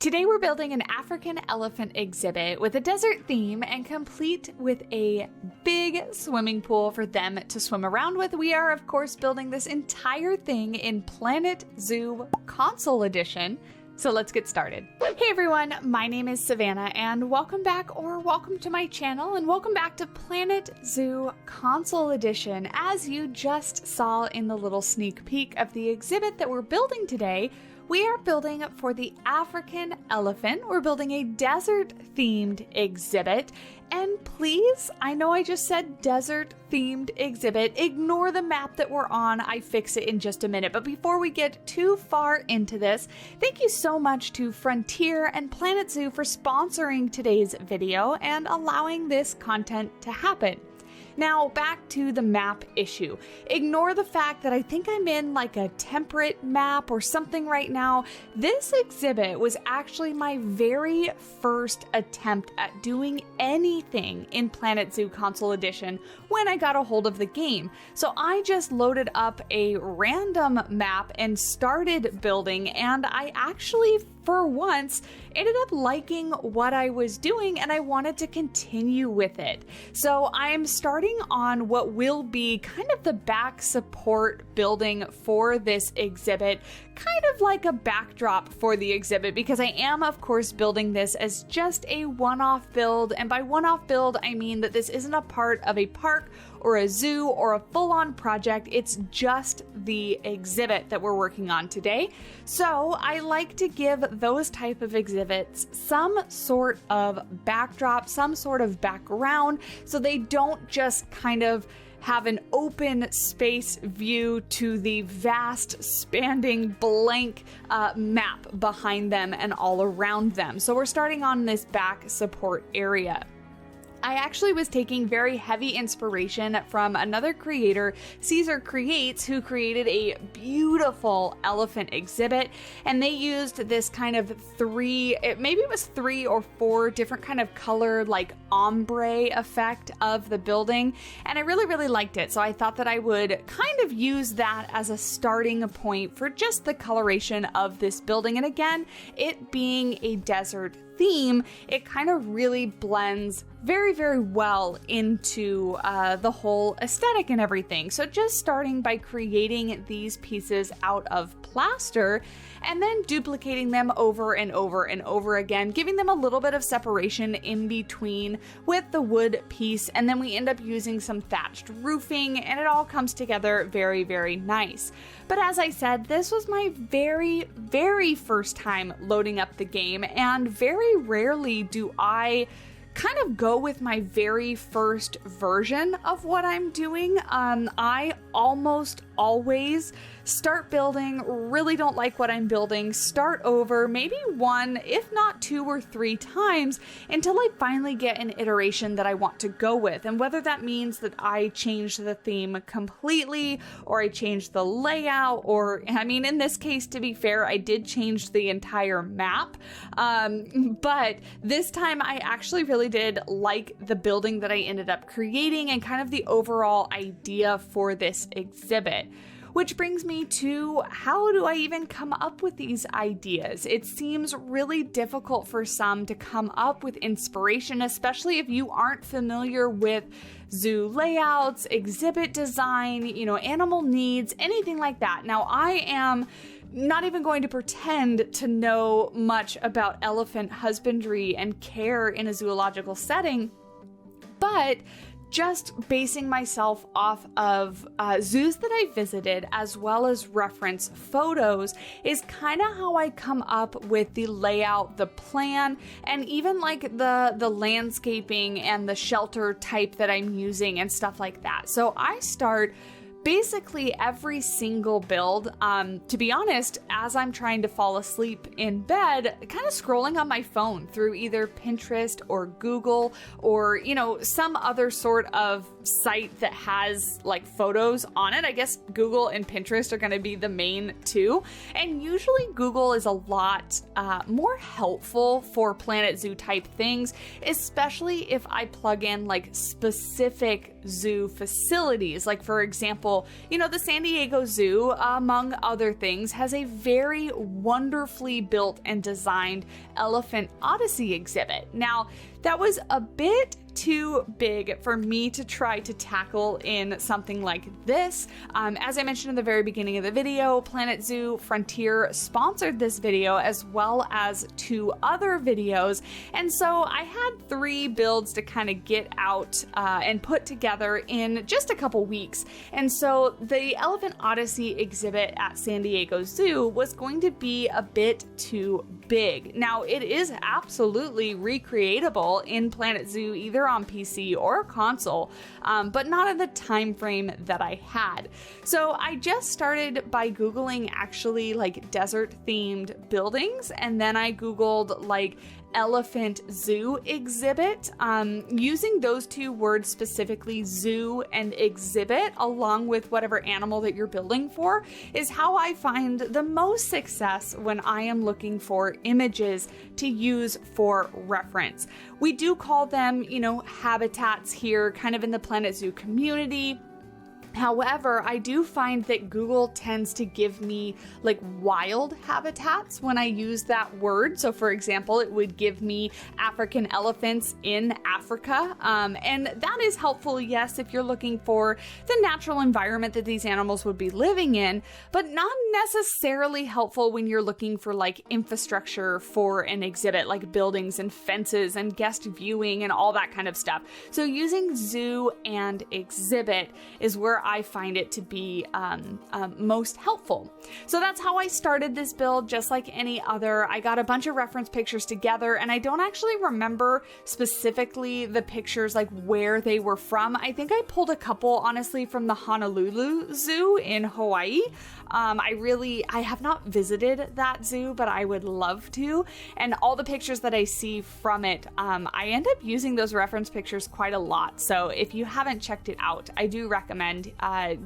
Today we're building an African elephant exhibit with a desert theme and complete with a big swimming pool for them to swim around with. We are, of course, building this entire thing in Planet Zoo Console Edition. So let's get started. Hey everyone, my name is Savannah and welcome back or welcome to my channel and welcome back to Planet Zoo Console Edition. As you just saw in the little sneak peek of the exhibit that we're building today, we are building for the African elephant. We're building a desert-themed exhibit. And please, I know I just said desert-themed exhibit. Ignore the map that we're on. I fix it in just a minute. But before we get too far into this, thank you so much to Frontier and Planet Zoo for sponsoring today's video and allowing this content to happen. Now, back to the map issue. Ignore the fact that I think I'm in like a temperate map or something right now. This exhibit was actually my very first attempt at doing anything in Planet Zoo Console Edition when I got a hold of the game. So I just loaded up a random map and started building, and I actually, for once, ended up liking what I was doing and I wanted to continue with it. So I'm starting on what will be kind of the back support building for this exhibit, kind of like a backdrop for the exhibit, because I am, of course, building this as just a one-off build. And by one-off build, I mean that this isn't a part of a park or a zoo or a full-on project. It's just the exhibit that we're working on today. So I like to give those type of exhibits some sort of backdrop, some sort of background, so they don't just kind of have an open space view to the vast spanning blank map behind them and all around them. So we're starting on this back support area. I actually was taking very heavy inspiration from another creator, Caesar Creates, who created a beautiful elephant exhibit, and they used this kind of three or four different kind of color, like ombre effect of the building, and I really liked it. So I thought that I would kind of use that as a starting point for just the coloration of this building. And again, it being a desert theme, it kind of really blends very well into the whole aesthetic and everything. So just starting by creating these pieces out of plaster and then duplicating them over and over again, giving them a little bit of separation in between with the wood piece, and then we end up using some thatched roofing, and it all comes together very nice. But as I said, this was my very first time loading up the game, and very rarely do I kind of go with my very first version of what I'm doing. I almost always start building, really don't like what I'm building, start over maybe one, if not two or three times until I finally get an iteration that I want to go with. And whether that means that I change the theme completely or I change the layout, or, I mean, in this case, to be fair, I did change the entire map. But this time I actually really did like the building that I ended up creating and kind of the overall idea for this exhibit. Which brings me to, how do I even come up with these ideas? It seems really difficult for some to come up with inspiration, especially if you aren't familiar with zoo layouts, exhibit design, animal needs, anything like that. Now, I am not even going to pretend to know much about elephant husbandry and care in a zoological setting, but just basing myself off of zoos that I visited, as well as reference photos, is kind of how I come up with the layout, the plan, and even like the landscaping and the shelter type that I'm using and stuff like that. So I start basically every single build, to be honest, as I'm trying to fall asleep in bed, kind of scrolling on my phone through either Pinterest or Google or, some other sort of site that has like photos on it. I guess Google and Pinterest are going to be the main two. And usually Google is a lot more helpful for Planet Zoo type things, especially if I plug in like specific zoo facilities. Like, for example, example, you know, the San Diego Zoo, among other things, has a very wonderfully built and designed Elephant Odyssey exhibit. Now, that was a bit too big for me to try to tackle in something like this. As I mentioned in the very beginning of the video, Planet Zoo Frontier sponsored this video as well as 2 other videos, and so I had 3 builds to kind of get out and put together in just a couple weeks. And so the Elephant Odyssey exhibit at San Diego Zoo was going to be a bit too big. Now, it is absolutely recreatable in Planet Zoo either on PC or console, but not in the time frame that I had. So I just started by Googling actually like desert themed buildings, and then I Googled like elephant zoo exhibit. Using those 2 words specifically, zoo and exhibit, along with whatever animal that you're building for, is how I find the most success when I am looking for images to use for reference. We do call them, you know, habitats here, kind of in the Planet Zoo community. However, I do find that Google tends to give me like wild habitats when I use that word. So for example, it would give me African elephants in Africa. And that is helpful, yes, if you're looking for the natural environment that these animals would be living in, but not necessarily helpful when you're looking for like infrastructure for an exhibit, like buildings and fences and guest viewing and all that kind of stuff. So using zoo and exhibit is where I find it to be most helpful. So that's how I started this build, just like any other. I got a bunch of reference pictures together, and I don't actually remember specifically the pictures, like where they were from. I think I pulled a couple, honestly, from the Honolulu Zoo in Hawaii. I have not visited that zoo, but I would love to. And all the pictures that I see from it, I end up using those reference pictures quite a lot. So if you haven't checked it out, I do recommend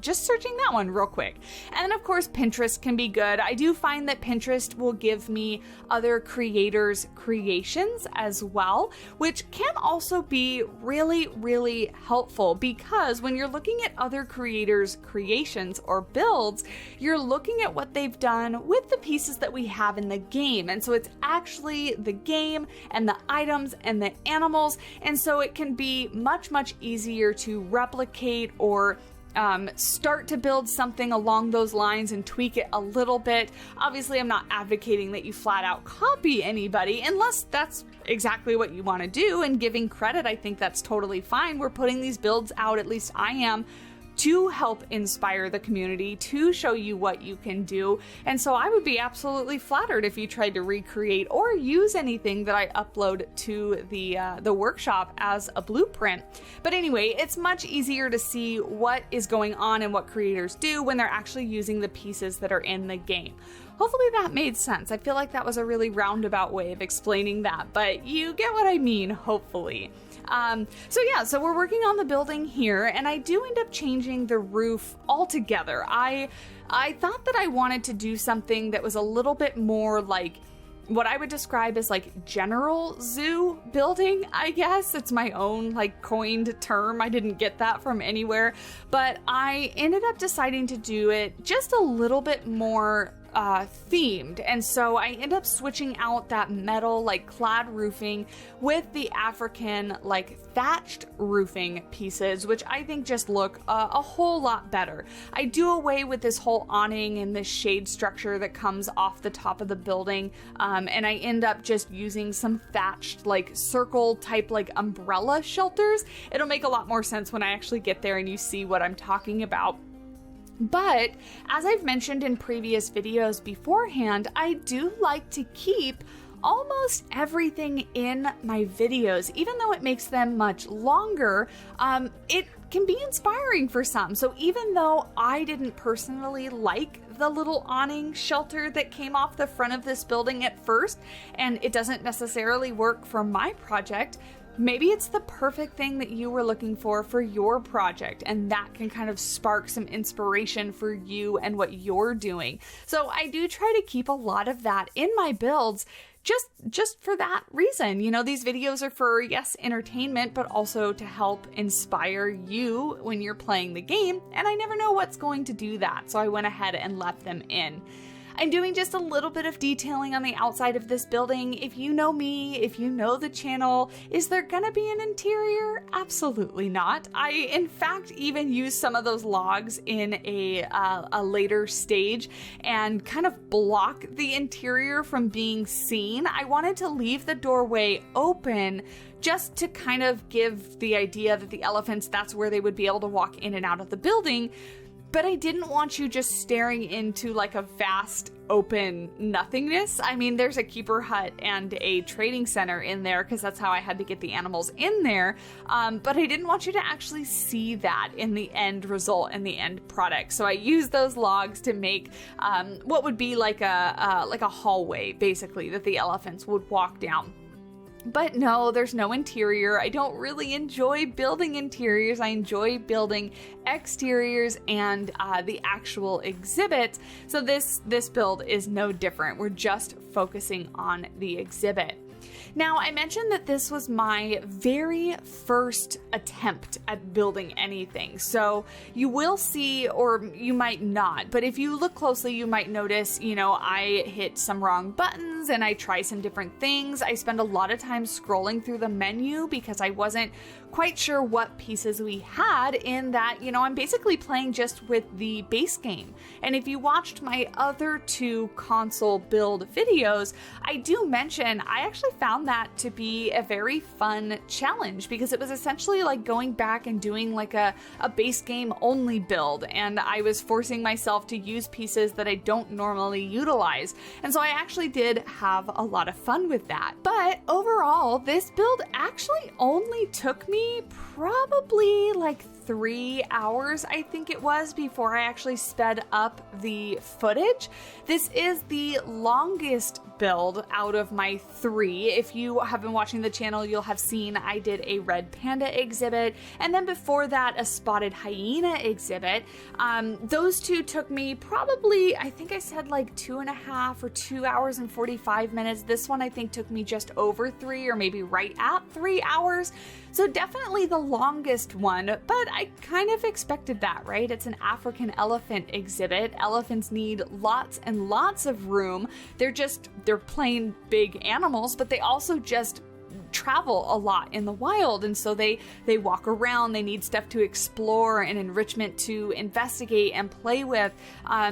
just searching that one real quick. And then of course, Pinterest can be good. I do find that Pinterest will give me other creators' creations as well, which can also be really, really helpful, because when you're looking at other creators' creations or builds, you're looking at what they've done with the pieces that we have in the game. And so it's actually the game and the items and the animals. And so it can be much, much easier to replicate or start to build something along those lines and tweak it a little bit. Obviously, I'm not advocating that you flat out copy anybody unless that's exactly what you want to do, and giving credit, I think that's totally fine. We're putting these builds out, at least I am, to help inspire the community, to show you what you can do. And so I would be absolutely flattered if you tried to recreate or use anything that I upload to the workshop as a blueprint. But anyway, it's much easier to see what is going on and what creators do when they're actually using the pieces that are in the game. Hopefully that made sense. I feel like that was a really roundabout way of explaining that, but you get what I mean, hopefully. So we're working on the building here, and I do end up changing the roof altogether. I thought that I wanted to do something that was a little bit more like what I would describe as like general zoo building, I guess. It's my own like coined term. I didn't get that from anywhere, but I ended up deciding to do it just a little bit more themed. And so I end up switching out that metal like clad roofing with the African like thatched roofing pieces, which I think just look a whole lot better. I do away with this whole awning and this shade structure that comes off the top of the building, and I end up just using some thatched like circle type like umbrella shelters. It'll make a lot more sense when I actually get there and you see what I'm talking about. But as I've mentioned in previous videos beforehand, I do like to keep almost everything in my videos, even though it makes them much longer. It can be inspiring for some. So even though I didn't personally like the little awning shelter that came off the front of this building at first, and it doesn't necessarily work for my project, maybe it's the perfect thing that you were looking for your project, and that can kind of spark some inspiration for you and what you're doing. So I do try to keep a lot of that in my builds, just for that reason. You know, these videos are for, yes, entertainment, but also to help inspire you when you're playing the game, and I never know what's going to do that, so I went ahead and left them in. I'm doing just a little bit of detailing on the outside of this building. If you know me, if you know the channel, is there gonna be an interior? Absolutely not. I, in fact, even used some of those logs in a later stage and kind of block the interior from being seen. I wanted to leave the doorway open just to kind of give the idea that the elephants, that's where they would be able to walk in and out of the building. But I didn't want you just staring into like a vast open nothingness. I mean, there's a keeper hut and a trading center in there because that's how I had to get the animals in there. But I didn't want you to actually see that in the end result and the end product. So I used those logs to make what would be like a hallway, basically, that the elephants would walk down. But no, there's no interior. I don't really enjoy building interiors. I enjoy building exteriors and the actual exhibit. So this build is no different. We're just focusing on the exhibit. Now, I mentioned that this was my very first attempt at building anything. So you will see, or you might not, but if you look closely, you might notice, you know, I hit some wrong buttons and I try some different things. I spend a lot of time scrolling through the menu because I wasn't quite sure what pieces we had in that, you know, I'm basically playing just with the base game. And if you watched my other two console build videos, I do mention I actually found that to be a very fun challenge because it was essentially like going back and doing like a base game only build, and I was forcing myself to use pieces that I don't normally utilize. And so I actually did have a lot of fun with that. But overall, this build actually only took me probably like 3 hours, I think it was, before I actually sped up the footage. This is the longest build out of my 3. If you have been watching the channel, you'll have seen I did a red panda exhibit, and then before that, a spotted hyena exhibit. Those two took me probably, I think I said like 2.5 or 2 hours and 45 minutes. This one I think took me just over 3 or maybe right at 3 hours. So definitely the longest one, but I kind of expected that, right? It's an African elephant exhibit. Elephants need lots and lots of room. They're plain big animals, but they also just travel a lot in the wild, and so they walk around. They need stuff to explore and enrichment to investigate and play with.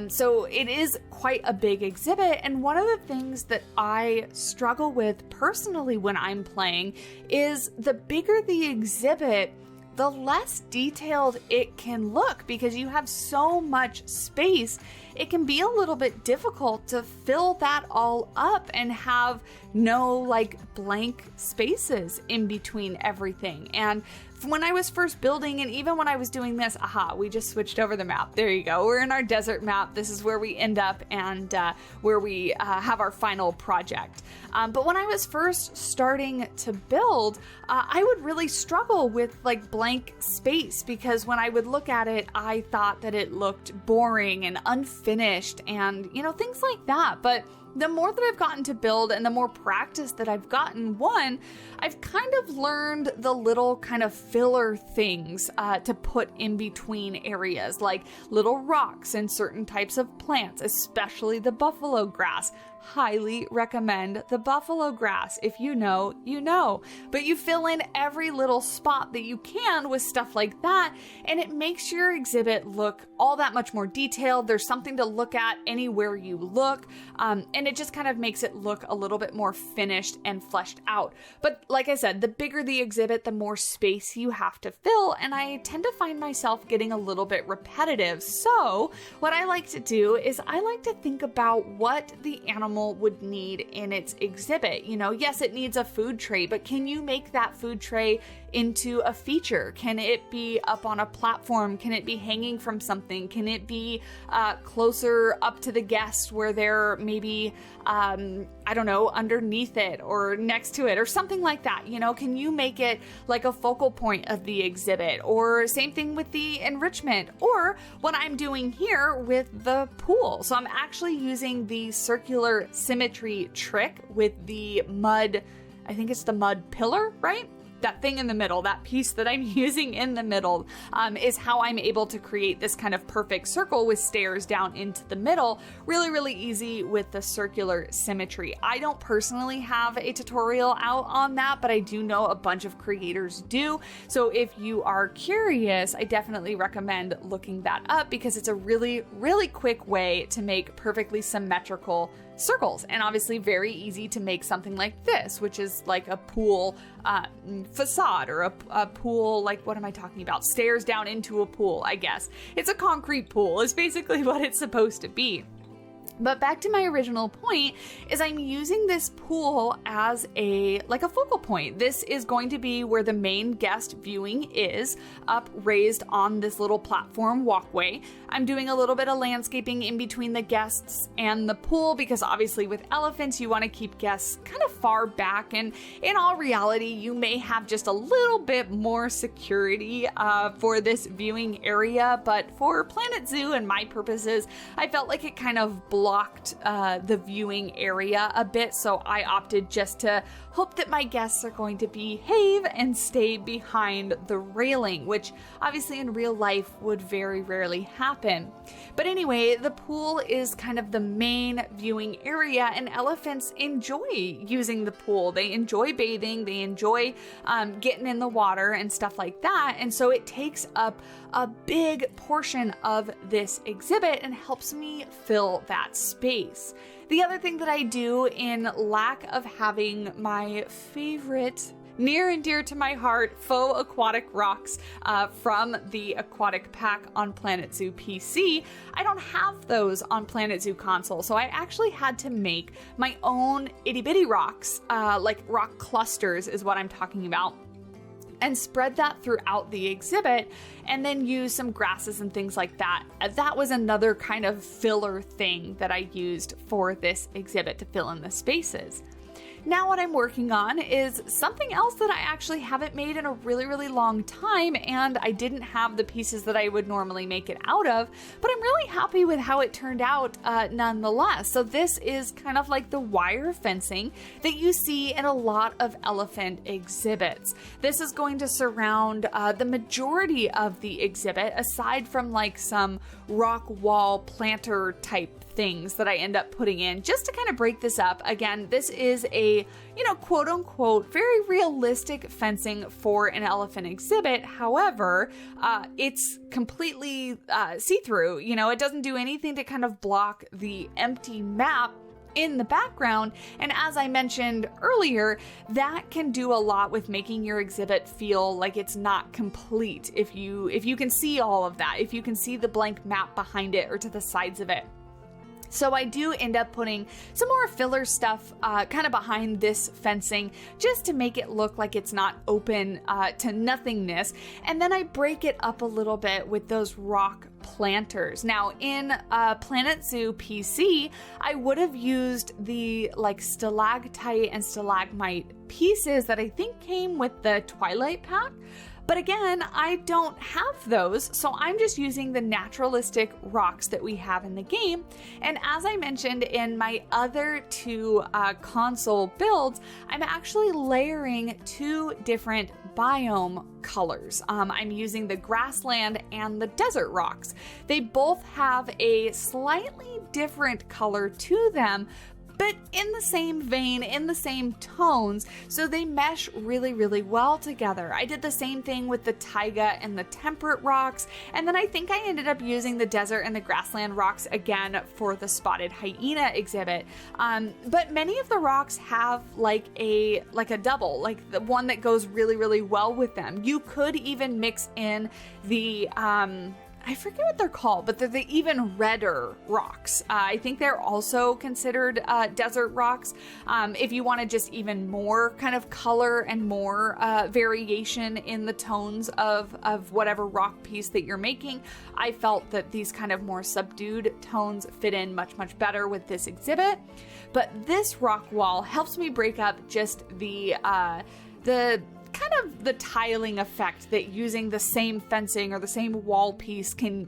So it is quite a big exhibit, and one of the things that I struggle with personally when I'm playing is the bigger the exhibit, the less detailed it can look because you have so much space. It can be a little bit difficult to fill that all up and have no like blank spaces in between everything. And when I was first building, and even when I was doing this, we just switched over the map. There you go. We're in our desert map. This is where we end up and where we have our final project. But when I was first starting to build, I would really struggle with like blank space because when I would look at it, I thought that it looked boring and unfinished and, you know, things like that. But the more that I've gotten to build and the more practice that I've gotten, I've kind of learned the little kind of filler things to put in between areas, like little rocks and certain types of plants, especially the buffalo grass. Highly recommend the buffalo grass. If you know, you know. But you fill in every little spot that you can with stuff like that, and it makes your exhibit look all that much more detailed. There's something to look at anywhere you look, and it just kind of makes it look a little bit more finished and fleshed out. But like I said, the bigger the exhibit, the more space you have to fill, and I tend to find myself getting a little bit repetitive. So what I like to do is I like to think about what the animal would need in its exhibit. You know, yes, it needs a food tray, but can you make that food tray into a feature? Can it be up on a platform? Can it be hanging from something? Can it be closer up to the guest where they're maybe, I don't know, underneath it or next to it or something like that? You know, can you make it like a focal point of the exhibit? Or same thing with the enrichment, or what I'm doing here with the pool. So I'm actually using the circular symmetry trick with the mud, I think it's the mud pillar, right? That thing in the middle, that piece that I'm using in the middle, is how I'm able to create this kind of perfect circle with stairs down into the middle. Really, really easy with the circular symmetry. I don't personally have a tutorial out on that, but I do know a bunch of creators do. So if you are curious, I definitely recommend looking that up because it's a really, really quick way to make perfectly symmetrical circles, and obviously very easy to make something like this, which is like a pool facade, or a pool, like, what am I talking about? Stairs down into a pool, I guess. It's a concrete pool is basically what it's supposed to be. But back to my original point is I'm using this pool as a focal point. This is going to be where the main guest viewing is, up raised on this little platform walkway. I'm doing a little bit of landscaping in between the guests and the pool because obviously with elephants you want to keep guests kind of far back, and in all reality you may have just a little bit more security for this viewing area, but for Planet Zoo and my purposes I felt like it kind of blocked the viewing area a bit, so I opted just to hope that my guests are going to behave and stay behind the railing, which obviously in real life would very rarely happen. But anyway, the pool is kind of the main viewing area, and elephants enjoy using the pool. They enjoy bathing, they enjoy getting in the water and stuff like that, and so it takes up a big portion of this exhibit and helps me fill that space. The other thing that I do, in lack of having my favorite, near and dear to my heart, faux aquatic rocks from the aquatic pack on Planet Zoo PC, I don't have those on Planet Zoo console, so I actually had to make my own itty bitty rocks, like rock clusters is what I'm talking about, and spread that throughout the exhibit, and then use some grasses and things like that. That was another kind of filler thing that I used for this exhibit to fill in the spaces. Now what I'm working on is something else that I actually haven't made in a really, really long time, and I didn't have the pieces that I would normally make it out of, but I'm really happy with how it turned out nonetheless. So this is kind of like the wire fencing that you see in a lot of elephant exhibits. This is going to surround the majority of the exhibit, aside from like some rock wall planter type things that I end up putting in just to kind of break this up. Again, this is a, quote unquote, very realistic fencing for an elephant exhibit. However, it's completely see-through. It doesn't do anything to kind of block the empty map in the background, and as I mentioned earlier, that can do a lot with making your exhibit feel like it's not complete if you can see all of that, if you can see the blank map behind it or to the sides of it. So I do end up putting some more filler stuff kind of behind this fencing just to make it look like it's not open to nothingness. And then I break it up a little bit with those rock planters. Now in Planet Zoo PC, I would have used the like stalactite and stalagmite pieces that I think came with the Twilight pack. But again, I don't have those, so I'm just using the naturalistic rocks that we have in the game. And as I mentioned in my other two console builds, I'm actually layering two different biome colors. I'm using the grassland and the desert rocks. They both have a slightly different color to them, but in the same vein, in the same tones, so they mesh really, really well together. I did the same thing with the taiga and the temperate rocks, and then I think I ended up using the desert and the grassland rocks again for the spotted hyena exhibit. But many of the rocks have like a double, like the one that goes really, really well with them. You could even mix in the I forget what they're called, but they're the even redder rocks. I think they're also considered desert rocks. If you wanted just even more kind of color and more variation in the tones of whatever rock piece that you're making, I felt that these kind of more subdued tones fit in much, much better with this exhibit. But this rock wall helps me break up just the kind of the tiling effect that using the same fencing or the same wall piece can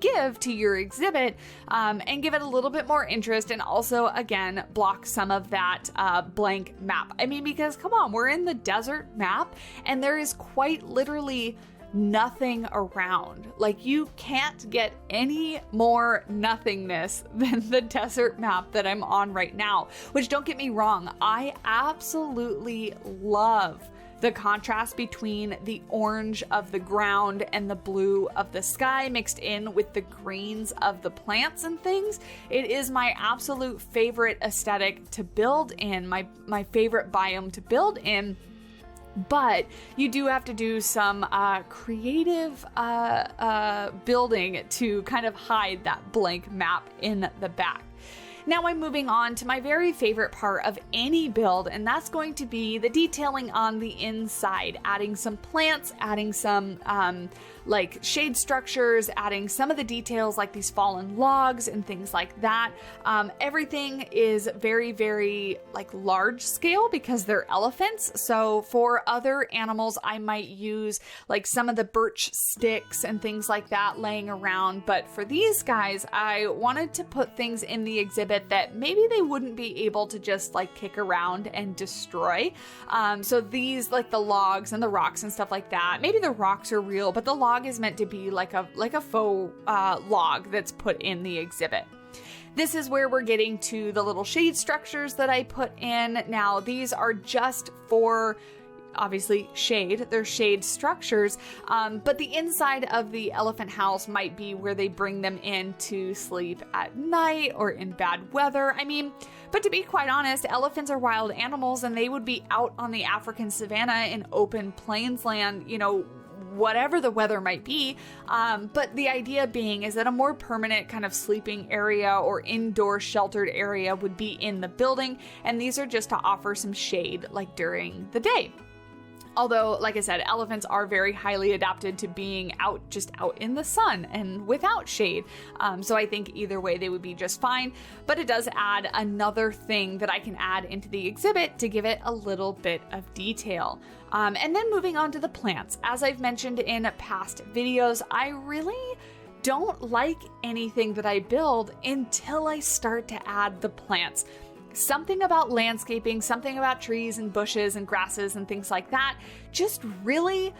give to your exhibit, and give it a little bit more interest, and also again block some of that blank map. I mean, because come on, we're in the desert map and there is quite literally nothing around. Like, you can't get any more nothingness than the desert map that I'm on right now, which, don't get me wrong, I absolutely love the contrast between the orange of the ground and the blue of the sky mixed in with the greens of the plants and things. It is my absolute favorite aesthetic to build in, my favorite biome to build in. But you do have to do some creative building to kind of hide that blank map in the back. Now I'm moving on to my very favorite part of any build, and that's going to be the detailing on the inside, adding some plants, adding some like shade structures, adding some of the details like these fallen logs and things like that. Everything is very, very like large scale because they're elephants. So for other animals, I might use like some of the birch sticks and things like that laying around. But for these guys, I wanted to put things in the exhibit that maybe they wouldn't be able to just like kick around and destroy. So these, like the logs and the rocks and stuff like that, maybe the rocks are real, but the log is meant to be like a faux log that's put in the exhibit. This is where we're getting to the little shade structures that I put in. Now, these are just for obviously shade, they're shade structures, but the inside of the elephant house might be where they bring them in to sleep at night or in bad weather. I mean, but to be quite honest, elephants are wild animals and they would be out on the African savanna in open plains land, you know, whatever the weather might be. But the idea being is that a more permanent kind of sleeping area or indoor sheltered area would be in the building, and these are just to offer some shade like during the day. Although, like I said, elephants are very highly adapted to being out, just out in the sun and without shade. So I think either way they would be just fine. But it does add another thing that I can add into the exhibit to give it a little bit of detail. And then moving on to the plants. As I've mentioned in past videos, I really don't like anything that I build until I start to add the plants. Something about landscaping, something about trees and bushes and grasses and things like that just really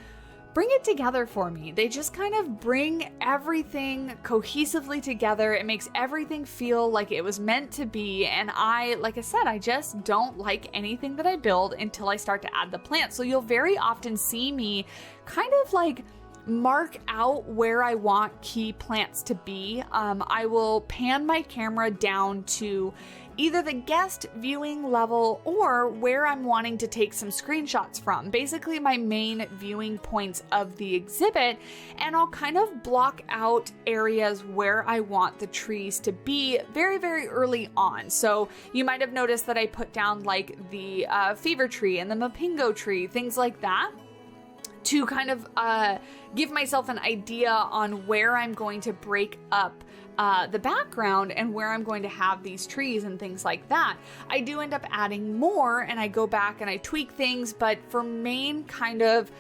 bring it together for me. They just kind of bring everything cohesively together. It makes everything feel like it was meant to be. And like I said, I just don't like anything that I build until I start to add the plants. So you'll very often see me kind of like mark out where I want key plants to be. I will pan my camera down to either the guest viewing level or where I'm wanting to take some screenshots from, basically my main viewing points of the exhibit, and I'll kind of block out areas where I want the trees to be very, very early on. So you might have noticed that I put down like the fever tree and the mapingo tree, things like that, to kind of give myself an idea on where I'm going to break up the background and where I'm going to have these trees and things like that. I do end up adding more and I go back and I tweak things, but for main kind of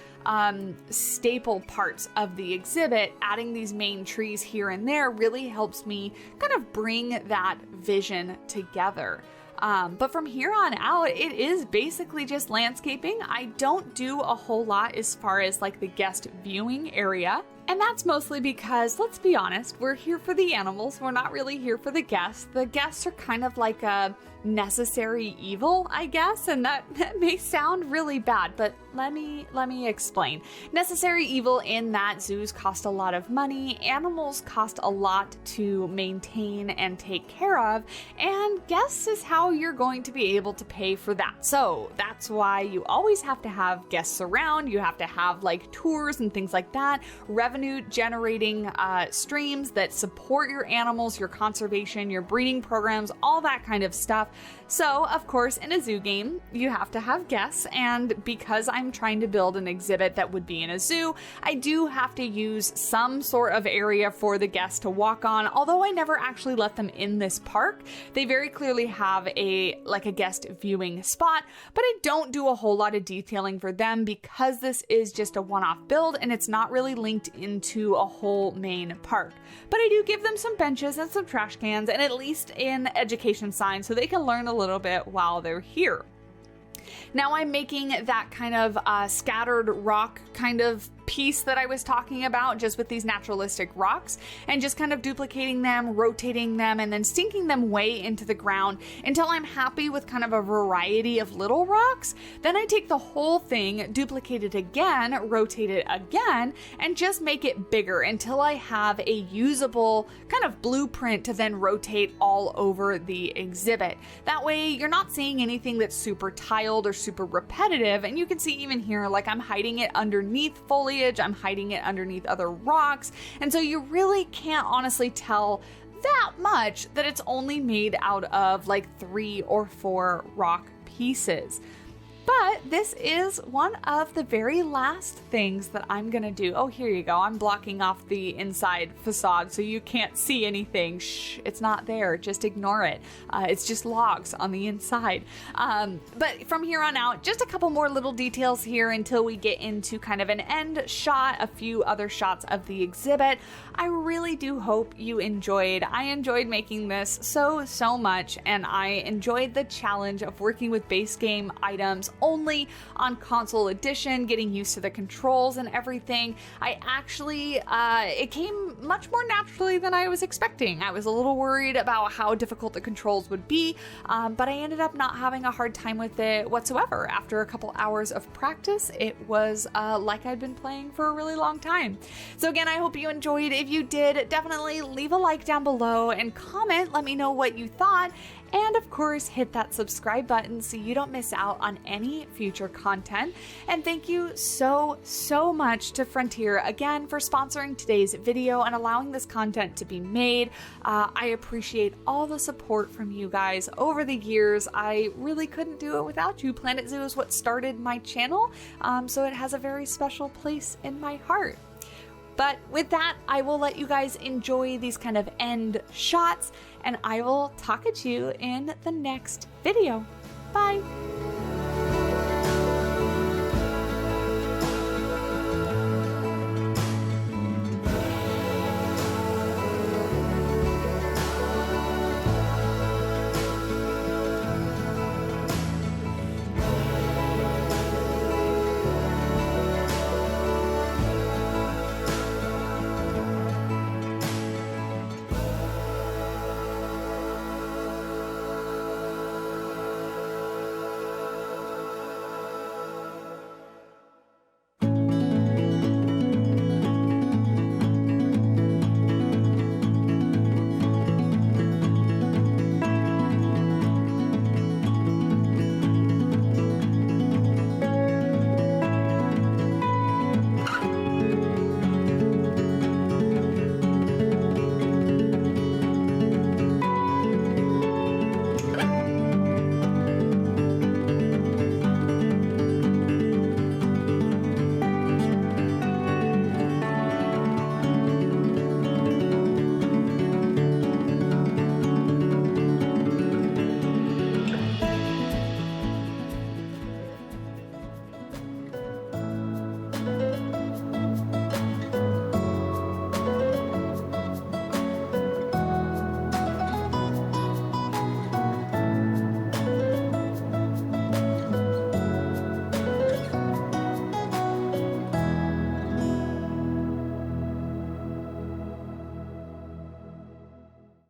staple parts of the exhibit, adding these main trees here and there really helps me kind of bring that vision together. But from here on out, it is basically just landscaping. I don't do a whole lot as far as like the guest viewing area. And that's mostly because, let's be honest, we're here for the animals. We're not really here for the guests. The guests are kind of like a necessary evil, I guess, and that may sound really bad, but let me explain. Necessary evil in that zoos cost a lot of money, animals cost a lot to maintain and take care of, and guests is how you're going to be able to pay for that. So that's why you always have to have guests around. You have to have like tours and things like that. Revenue revenue generating streams that support your animals, your conservation, your breeding programs, all that kind of stuff. So, of course, in a zoo game, you have to have guests, and because I'm trying to build an exhibit that would be in a zoo, I do have to use some sort of area for the guests to walk on. Although I never actually let them in this park, they very clearly have a guest viewing spot, but I don't do a whole lot of detailing for them because this is just a one-off build and it's not really linked into a whole main park. But I do give them some benches and some trash cans and at least an education sign so they can learn a little bit while they're here. Now I'm making that kind of scattered rock kind of piece that I was talking about, just with these naturalistic rocks, and just kind of duplicating them, rotating them, and then sinking them way into the ground until I'm happy with kind of a variety of little rocks. Then I take the whole thing, duplicate it again, rotate it again, and just make it bigger until I have a usable kind of blueprint to then rotate all over the exhibit. That way you're not seeing anything that's super tiled or super repetitive, and you can see even here, like I'm hiding it underneath foliage, I'm hiding it underneath other rocks, and so you really can't honestly tell that much that it's only made out of like 3 or 4 rock pieces. But this is one of the very last things that I'm gonna do. Oh, here you go. I'm blocking off the inside facade so you can't see anything. Shh, it's not there. Just ignore it. It's just logs on the inside. But from here on out, just a couple more little details here until we get into kind of an end shot, a few other shots of the exhibit. I really do hope you enjoyed. I enjoyed making this so much, and I enjoyed the challenge of working with base game items only on console edition, getting used to the controls and everything. I actually, it came much more naturally than I was expecting. I was a little worried about how difficult the controls would be, but I ended up not having a hard time with it whatsoever. After a couple hours of practice, it was like I'd been playing for a really long time. So again, I hope you enjoyed. If you did, definitely leave a like down below and comment, let me know what you thought. And of course, hit that subscribe button so you don't miss out on any future content. And thank you so much to Frontier again for sponsoring today's video and allowing this content to be made. I appreciate all the support from you guys over the years. I really couldn't do it without you. Planet Zoo is what started my channel, so it has a very special place in my heart. But with that, I will let you guys enjoy these kind of end shots, and I will talk at you in the next video. Bye!